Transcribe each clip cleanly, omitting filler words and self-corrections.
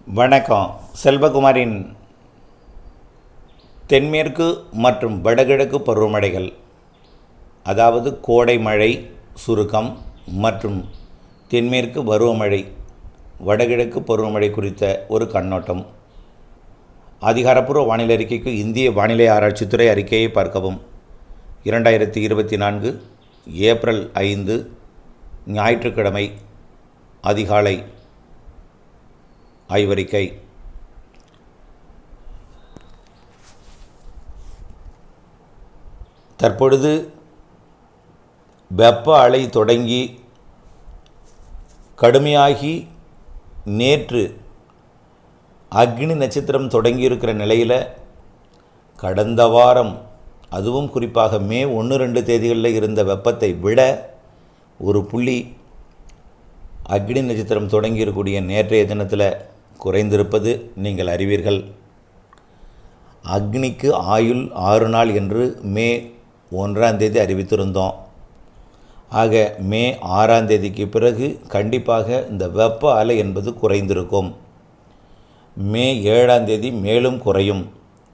வணக்கம். செல்வகுமாரின் தென்மேற்கு மற்றும் வடகிழக்கு பருவமழைகள், அதாவது கோடை மழை சுருக்கம் மற்றும் தென்மேற்கு பருவமழை வடகிழக்கு பருவமழை குறித்த ஒரு கண்ணோட்டம். அதிகாரப்பூர்வ வானிலை அறிக்கைக்கு இந்திய வானிலை ஆராய்ச்சித்துறை அறிக்கையை பார்க்கவும். 2024 ஏப்ரல் 5 ஞாயிற்றுக்கிழமை அதிகாலை ஆய்வறிக்கை. தற்பொழுது வெப்ப அலை தொடங்கி கடுமையாகி நேற்று அக்னி நட்சத்திரம் தொடங்கியிருக்கிற நிலையில் கடந்த வாரம், அதுவும் குறிப்பாக மே 1-2 தேதிகளில் இருந்த வெப்பத்தை விட ஒரு புள்ளி அக்னி நட்சத்திரம் தொடங்கியிருக்கக்கூடிய நேற்றைய தினத்தில் குறைந்திருப்பது நீங்கள் அறிவீர்கள். அக்னிக்கு ஆயுள் 6 நாள் என்று மே 1ஆம் தேதி அறிவித்திருந்தோம். ஆக மே 6ஆம் தேதிக்கு பிறகு கண்டிப்பாக இந்த வெப்ப அலை என்பது குறைந்திருக்கும். மே 7ஆம் தேதி மேலும் குறையும்.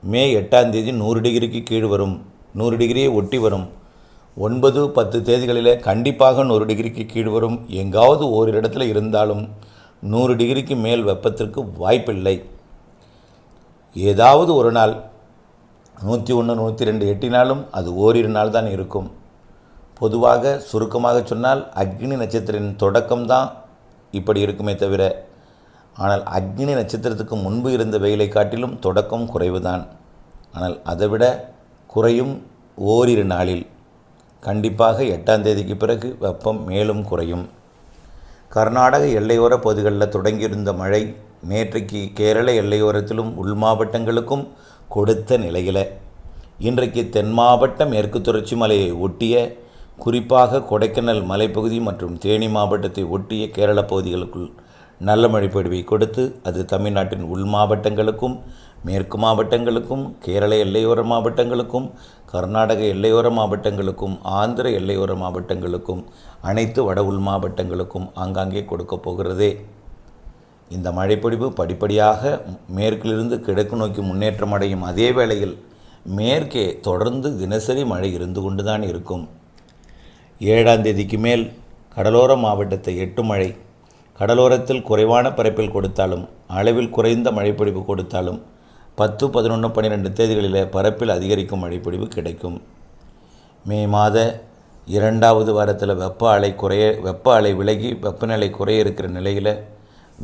மே 8ஆம் தேதி 100 டிகிரிக்கு கீழ் வரும், 100 டிகிரியை ஒட்டி வரும். 9-10 தேதிகளில் கண்டிப்பாக 100 டிகிரிக்கு கீழ் வரும். எங்காவது ஓரிரு இடத்துல இருந்தாலும் 100 டிகிரிக்கு மேல் வெப்பத்திற்கு வாய்ப்பில்லை. ஏதாவது ஒரு நாள் 101, 102 எட்டினாலும் அது ஓரிரு நாள் தான் இருக்கும். பொதுவாக சுருக்கமாக சொன்னால் அக்னி நட்சத்திரத்தின் தொடக்கம்தான் இப்படி இருக்குமே தவிர, ஆனால் அக்னி நட்சத்திரத்துக்கு முன்பு இருந்த வெயிலை காட்டிலும் தொடக்கம் குறைவுதான். ஆனால் அதைவிட குறையும் ஓரிரு நாளில். கண்டிப்பாக 8ஆம் தேதிக்கு பிறகு வெப்பம் மேலும் குறையும். கர்நாடக எல்லையோர பகுதிகளில் தொடங்கியிருந்த மழை நேற்றைக்கு கேரள எல்லையோரத்திலும் உள் மாவட்டங்களுக்கும் கொடுத்த நிலையில் இன்றைக்கு தென் மாவட்ட மேற்கு தொடர்ச்சி மலையை ஒட்டிய, குறிப்பாக கொடைக்கானல் மலைப்பகுதி மற்றும் தேனி மாவட்டத்தை ஒட்டிய கேரள பகுதிகளுக்குள் நல்ல மழை பொழிவை கொடுத்து அது தமிழ்நாட்டின் உள் மாவட்டங்களுக்கும் மேற்கு மாவட்டங்களுக்கும் கேரள எல்லையோர மாவட்டங்களுக்கும் கர்நாடக எல்லையோர மாவட்டங்களுக்கும் ஆந்திர எல்லையோர மாவட்டங்களுக்கும் அனைத்து வட உள் மாவட்டங்களுக்கும் ஆங்காங்கே கொடுக்க போகிறதே. இந்த மழைப்பொழிவு படிப்படியாக மேற்கிலிருந்து கிழக்கு நோக்கி முன்னேற்றம் அடையும். அதே வேளையில் மேற்கே தொடர்ந்து தினசரி மழை இருந்து கொண்டுதான் இருக்கும். 7ஆம் தேதிக்கு மேல் கடலோர மாவட்டத்தை 8 மழை, கடலோரத்தில் குறைவான பரப்பில் கொடுத்தாலும் அளவில் குறைந்த மழைப்பொழிவு கொடுத்தாலும் 10, 11, 12 தேதிகளில் பரப்பில் அதிகரிக்கும் மழைப்பொழிவு கிடைக்கும். மே மாத 2வது வாரத்தில் வெப்ப அலை விலகி வெப்பநிலை குறைய இருக்கிற நிலையில்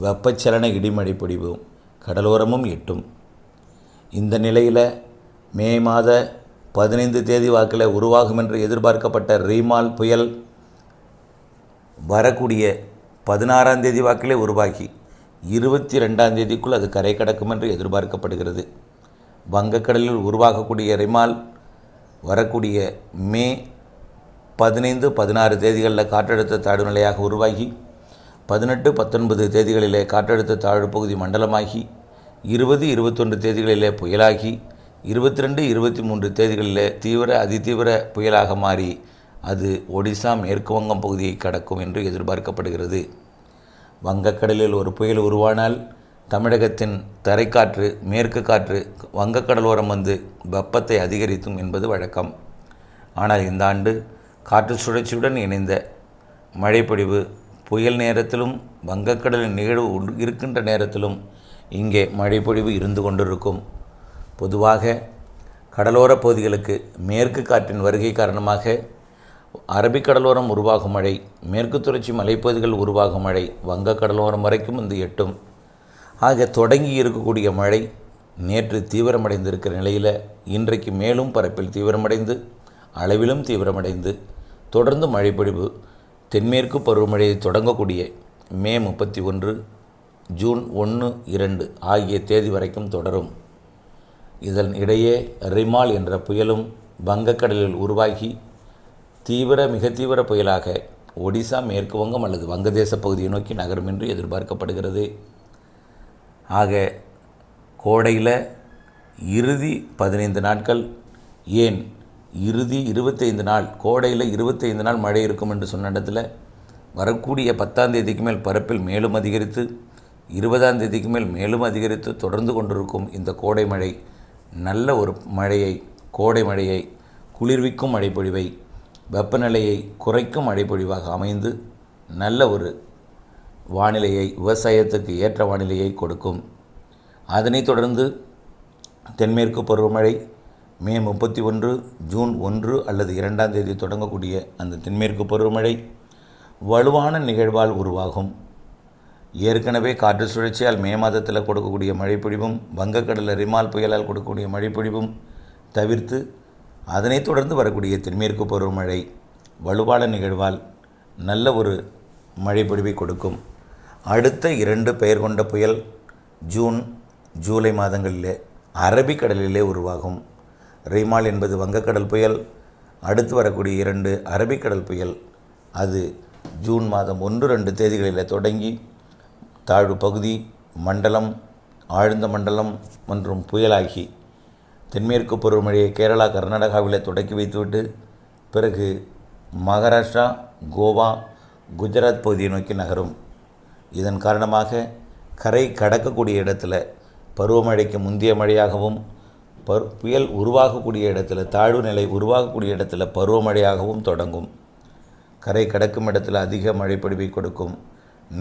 வெப்பச்சலன இடிமழை பொழிவும் கடலோரமும் எட்டும். இந்த நிலையில் மே மாத 15 தேதி வாக்கில் உருவாகும் என்று எதிர்பார்க்கப்பட்ட ரீமால் புயல் வரக்கூடிய 16ஆம் தேதி வாக்கிலே உருவாகி 22ஆம் தேதிக்குள் அது கரை கடக்கும் என்று எதிர்பார்க்கப்படுகிறது. வங்கக்கடலில் உருவாகக்கூடிய ரிமால் வரக்கூடிய மே 15, 16 தேதிகளில் காற்றழுத்த தாழ்வு நிலையாக உருவாகி 18, 19 தேதிகளிலே காற்றழுத்த தாழ்வு பகுதி மண்டலமாகி 20, 21 தேதிகளிலே புயலாகி 22, 23 தேதிகளிலே அதிதீவிர புயலாக மாறி அது ஒடிசா மேற்கு வங்கம் பகுதியை கடக்கும் என்று எதிர்பார்க்கப்படுகிறது. வங்கக்கடலில் ஒரு புயல் உருவானால் தமிழகத்தின் தரைக்காற்று மேற்கு காற்று வங்கக்கடலோரம் வந்து வெப்பத்தை அதிகரித்தும் என்பது வழக்கம். ஆனால் இந்த ஆண்டு காற்று சுழற்சியுடன் இணைந்த மழைப்பொழிவு புயல் நேரத்திலும் வங்கக்கடலின் நிகழ்வு இருக்கின்ற நேரத்திலும் இங்கே மழைப்பொழிவு இருந்து கொண்டிருக்கும். பொதுவாக கடலோர பகுதிகளுக்கு மேற்கு காற்றின் வருகை காரணமாக அரபிக்கடலோரம் உருவாகும் மழை, மேற்கு தொடர்ச்சி மலைப்பகுதிகள் உருவாகும் மழை வங்கக்கடலோரம் வரைக்கும் வந்து எட்டும். ஆக தொடங்கி இருக்கக்கூடிய மழை நேற்று தீவிரமடைந்திருக்கிற நிலையில் இன்றைக்கு மேலும் பரப்பில் தீவிரமடைந்து அளவிலும் தீவிரமடைந்து தொடர்ந்து மழைப்பொழிவு தென்மேற்கு பருவமழையை தொடங்கக்கூடிய மே 31, ஜூன் 1, 2 ஆகிய தேதி வரைக்கும் தொடரும். இதன் இடையே ரிமால் என்ற புயலும் வங்கக்கடலில் உருவாகி மிக தீவிர புயலாக ஒடிசா மேற்கு வங்கம் அல்லது வங்கதேச பகுதியை நோக்கி நகரும் என்று எதிர்பார்க்கப்படுகிறது. ஆக கோடையில் இறுதி 15 நாட்கள், ஏன் இறுதி 25 நாள், கோடையில் 25 நாள் மழை இருக்கும் என்று சொன்ன இடத்துல வரக்கூடிய 10ஆம் தேதிக்கு மேல் பரப்பில் மேலும் அதிகரித்து 20ஆம் தேதிக்கு மேல் மேலும் அதிகரித்து தொடர்ந்து கொண்டிருக்கும் இந்த கோடை மழை நல்ல ஒரு மழையை, கோடை மழையை, குளிர்விக்கும் மழைப்பொழிவை, வெப்பநிலையை குறைக்கும் மழைப்பொழிவாக அமைந்து நல்ல ஒரு வானிலையை, விவசாயத்துக்கு ஏற்ற வானிலையை கொடுக்கும். அதனைத் தொடர்ந்து தென்மேற்கு பருவமழை மே 31, ஜூன் 1 அல்லது 2ஆம் தேதி தொடங்கக்கூடிய அந்த தென்மேற்கு பருவமழை வலுவான நிகழ்வால் உருவாகும். ஏற்கனவே காற்று சுழற்சியால் மே மாதத்தில் கொடுக்கக்கூடிய மழைப்பொழிவும், வங்கக்கடலில் ரிமால் புயலால் கொடுக்கக்கூடிய மழைப்பொழிவும் தவிர்த்து அதனைத் தொடர்ந்து வரக்கூடிய தென்மேற்கு பருவமழை வலுவான நிகழ்வால் நல்ல ஒரு மழைப்பொழிவை கொடுக்கும். அடுத்த 2 பெயர் கொண்ட புயல் ஜூன், ஜூலை மாதங்களிலே அரபிக்கடலிலே உருவாகும். ரிமால் என்பது வங்கக்கடல் புயல், அடுத்து வரக்கூடிய 2 அரபிக்கடல் புயல். அது ஜூன் மாதம் 1, 2 தேதிகளில் தொடங்கி தாழ்வு பகுதி, மண்டலம், ஆழ்ந்த மண்டலம் மற்றும் புயலாகி தென்மேற்கு பருவமழையை கேரளா, கர்நாடகாவில் தொடக்கி வைத்துவிட்டு பிறகு மகாராஷ்டிரா, கோவா, குஜராத் பகுதியை நோக்கி நகரும். இதன் காரணமாக கரை கடக்கக்கூடிய இடத்துல பருவமழைக்கு முந்தைய மழையாகவும், புயல் உருவாகக்கூடிய இடத்துல, தாழ்வு நிலை உருவாகக்கூடிய இடத்துல பருவமழையாகவும் தொடங்கும். கரை கடக்கும் இடத்துல அதிக மழைப்பொழிவை கொடுக்கும்.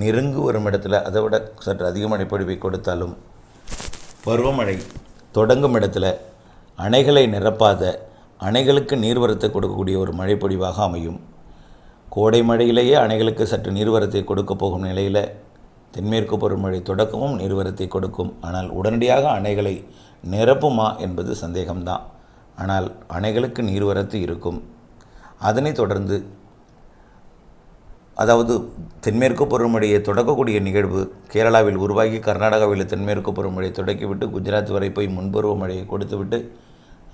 நெருங்கு வரும் இடத்துல அதை விட சற்று அதிக மழைப்பொழிவை கொடுத்தாலும் பருவமழை தொடங்கும் இடத்துல அணைகளை நிரப்பாத, அணைகளுக்கு நீர்வரத்தை கொடுக்கக்கூடிய ஒரு மழைப்பொழிவாக அமையும். கோடை மழையிலேயே அணைகளுக்கு சற்று நீர்வரத்தை கொடுக்க போகும் நிலையில் தென்மேற்கு பருவமழை தொடக்கமும் நீர்வரத்தை கொடுக்கும். ஆனால் உடனடியாக அணைகளை நிரப்புமா என்பது சந்தேகம்தான். ஆனால் அணைகளுக்கு நீர்வரத்து இருக்கும். அதனைத் தொடர்ந்து அதாவது தென்மேற்கு பருவமழையை தொடக்கக்கூடிய நிகழ்வு கேரளாவில் உருவாகி கர்நாடகாவில் தென்மேற்கு பருவமழையை தொடக்கிவிட்டு குஜராத் வரை போய் முன்பருவமழையை கொடுத்துவிட்டு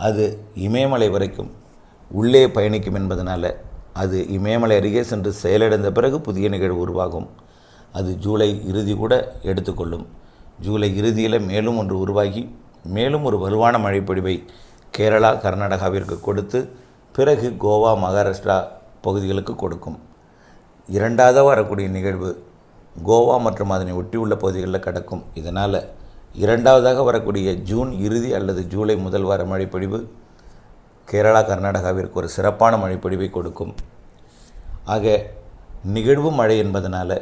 அது இமயமலை வரைக்கும் உள்ளே பயணிக்கும் என்பதனால் அது இமயமலை அருகே சென்று செயலிழந்த பிறகு புதிய நிகழ்வு உருவாகும். அது ஜூலை இறுதி கூட எடுத்துக்கொள்ளும். ஜூலை இறுதியில் மேலும் ஒன்று உருவாகி மேலும் ஒரு வலுவான மழைப்பொழிவை கேரளா, கர்நாடகாவிற்கு கொடுத்து பிறகு கோவா, மகாராஷ்டிரா பகுதிகளுக்கு கொடுக்கும். 2ஆவதாக வரக்கூடிய நிகழ்வு கோவா மற்றும் அதனை ஒட்டியுள்ள பகுதிகளில் கடக்கும். இதனால் 2ஆவதாக வரக்கூடிய ஜூன் இறுதி அல்லது ஜூலை முதல் வார மழைப்பொழிவு கேரளா, கர்நாடகாவிற்கு ஒரு சிறப்பான மழைப்பொழிவை கொடுக்கும். ஆக நிகழ்வு மழை என்பதனால்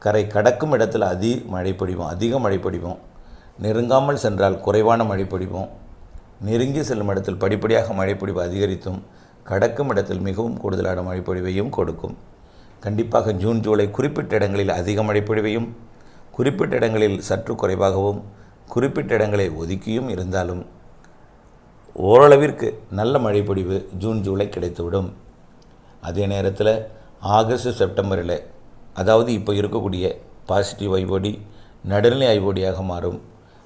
கரை கடக்கும் இடத்துல அதிக மழைப்பொழிவும், நெருங்காமல் சென்றால் குறைவான மழைப்பொழிவும், நெருங்கி செல்லும் இடத்தில் படிப்படியாக மழைப்பொழிவு அதிகரித்தும், கடக்கும் இடத்தில் மிகவும் கூடுதலான மழைப்பொழிவையும் கொடுக்கும். கண்டிப்பாக ஜூன், ஜூலை குறிப்பிட்ட இடங்களில் அதிக மழைப்பொழிவையும், குறிப்பிட்ட இடங்களில் சற்று குறைவாகவும், குறிப்பிட்ட இடங்களை ஒதுக்கியும் இருந்தாலும் ஓரளவிற்கு நல்ல மழைப்பொழிவு ஜூன், ஜூலை கிடைத்துவிடும். அதே நேரத்தில் ஆகஸ்ட், செப்டம்பரில் அதாவது இப்போ இருக்கக்கூடிய பாசிட்டிவ் ஐஓடி நடுநிலை ஐஓடியாக மாறும்.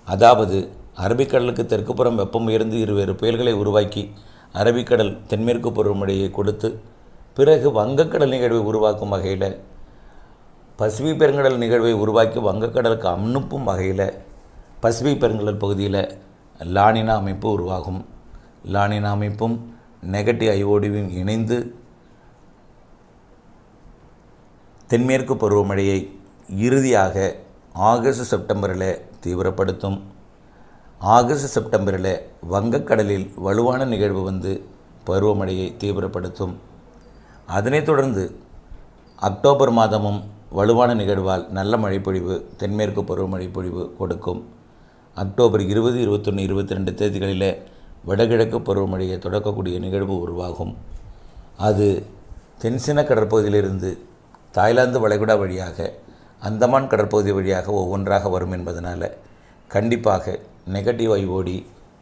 அதாவது அரபிக்கடலுக்கு தெற்குப்புறம் வெப்பம் உயர்ந்து இருவேறு புயல்களை உருவாக்கி அரபிக்கடல் தென்மேற்கு பருவமழையை கொடுத்து பிறகு வங்கக்கடல் நிகழ்வை உருவாக்கும் வகையில், பசிபிக் பெருங்கடல் நிகழ்வை உருவாக்கி வங்கக்கடலுக்கு அனுப்பும் வகையில் பசிபிக் பெருங்கடல் பகுதியில் லானினா அமைப்பு உருவாகும். லானினா அமைப்பும் நெகட்டிவ் ஐஓடியும் இணைந்து தென்மேற்கு பருவமழையை இறுதியாக ஆகஸ்ட், செப்டம்பரில் தீவிரப்படுத்தும். ஆகஸ்ட், செப்டம்பரில் வங்கக்கடலில் வலுவான நிகழ்வு வந்து பருவமழையை தீவிரப்படுத்தும். அதனைத் தொடர்ந்து அக்டோபர் மாதமும் வலுவான நிகழ்வால் நல்ல மழைப்பொழிவு, தென்மேற்கு பருவமழை பொழிவு கொடுக்கும். அக்டோபர் 20, 21, 22 தேதிகளில் வடகிழக்கு பருவமழையை தொடக்கக்கூடிய நிகழ்வு உருவாகும். அது தென்சீன கடற்பகுதியிலிருந்து தாய்லாந்து வளைகுடா வழியாக அந்தமான் கடற்பகுதி வழியாக ஒவ்வொன்றாக வரும் என்பதனால் கண்டிப்பாக நெகட்டிவ் ஐஓடி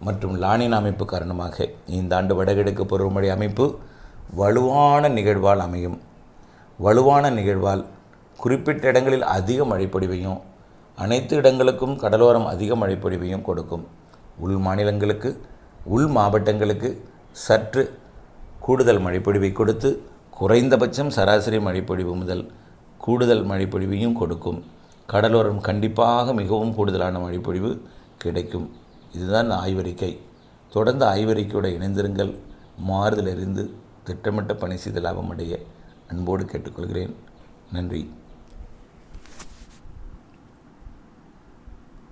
மற்றும் லானினா அமைப்பு காரணமாக இந்த ஆண்டு வடகிழக்கு பருவமழை அமைப்பு வலுவான நிகழ்வால் அமையும். வலுவான நிகழ்வால் குறிப்பிட்ட இடங்களில் அதிக மழைப்பொழிவையும், அனைத்து இடங்களுக்கும் கடலோரம் அதிக மழைப்பொழிவையும் கொடுக்கும். உள் மாநிலங்களுக்கு, உள் மாவட்டங்களுக்கு சற்று கூடுதல் மழைப்பொழிவை கொடுத்து குறைந்தபட்சம் சராசரி மழைப்பொழிவு முதல் கூடுதல் மழைப்பொழிவையும் கொடுக்கும். கடலோரம் கண்டிப்பாக மிகவும் கூடுதலான மழைப்பொழிவு கிடைக்கும். இதுதான் ஆய்வறிக்கை. தொடர்ந்து ஆய்வறிக்கையோடு இணைந்திருங்கள். மாறுதல் அறிந்து திட்டமிட்ட பணி செய்து லாபமடைய அன்போடு கேட்டுக்கொள்கிறேன். நன்றி.